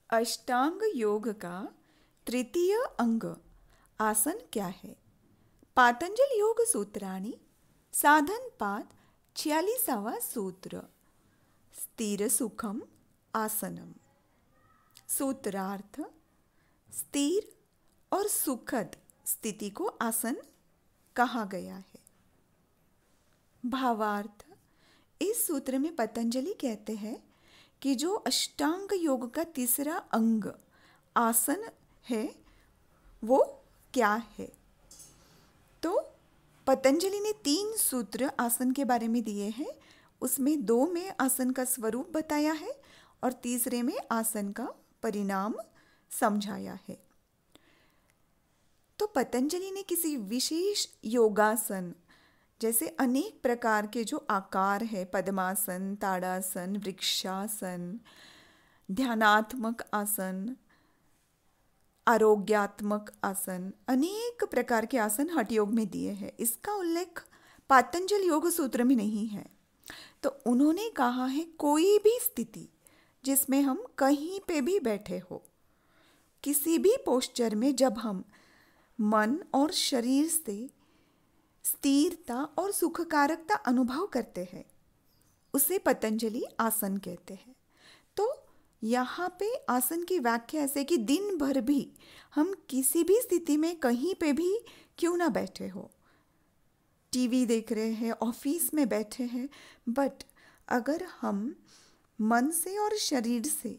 अष्टांग योग का तृतीय अंग आसन क्या है? पातंजल योग सूत्राणि साधन पाद 46वां सूत्र स्थिर सुखम आसनम। सूत्रार्थ: स्थिर और सुखद स्थिति को आसन कहा गया है। भावार्थ: इस सूत्र में पतंजलि कहते हैं कि जो अष्टांग योग का तीसरा अंग आसन है वो क्या है। तो पतंजलि ने 3 सूत्र आसन के बारे में दिए हैं। उसमें 2 में आसन का स्वरूप बताया है और तीसरे में आसन का परिणाम समझाया है। तो पतंजलि ने किसी विशेष योगासन जैसे अनेक प्रकार के जो आकार है, पद्मासन, ताड़ासन, वृक्षासन, ध्यानात्मक आसन, आरोग्यात्मक आसन, अनेक प्रकार के आसन हठ योग में दिए हैं। इसका उल्लेख पातंजल योग सूत्र में नहीं है। तो उन्होंने कहा है कोई भी स्थिति जिसमें हम कहीं पे भी बैठे हो, किसी भी पोस्चर में जब हम मन और शरीर से स्थिरता और सुखकारकता अनुभव करते हैं उसे पतंजलि आसन कहते हैं। तो यहाँ पे आसन की व्याख्या ऐसे कि दिन भर भी हम किसी भी स्थिति में कहीं पे भी क्यों ना बैठे हो, टीवी देख रहे हैं, ऑफिस में बैठे हैं, बट अगर हम मन से और शरीर से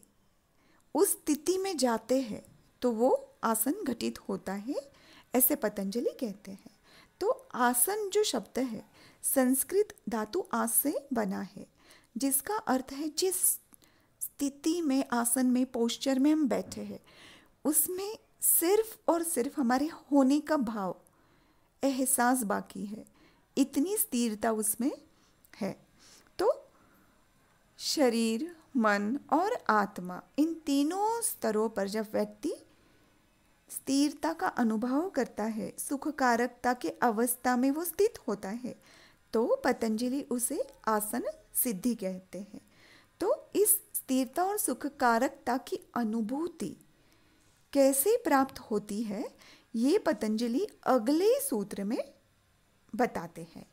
उस स्थिति में जाते हैं तो वो आसन घटित होता है, ऐसे पतंजलि कहते हैं। तो आसन जो शब्द है संस्कृत धातु आस से बना है, जिसका अर्थ है जिस स्थिति में, आसन में, पोस्चर में हम बैठे हैं उसमें सिर्फ और सिर्फ हमारे होने का भाव, एहसास बाकी है, इतनी स्थिरता उसमें है। तो शरीर, मन और आत्मा, इन तीनों स्तरों पर जब व्यक्ति स्थिरता का अनुभव करता है, सुखकारकता के अवस्था में वो स्थित होता है, तो पतंजलि उसे आसन सिद्धि कहते हैं। तो इस स्थिरता और सुखकारकता की अनुभूति कैसे प्राप्त होती है ये पतंजलि अगले सूत्र में बताते हैं।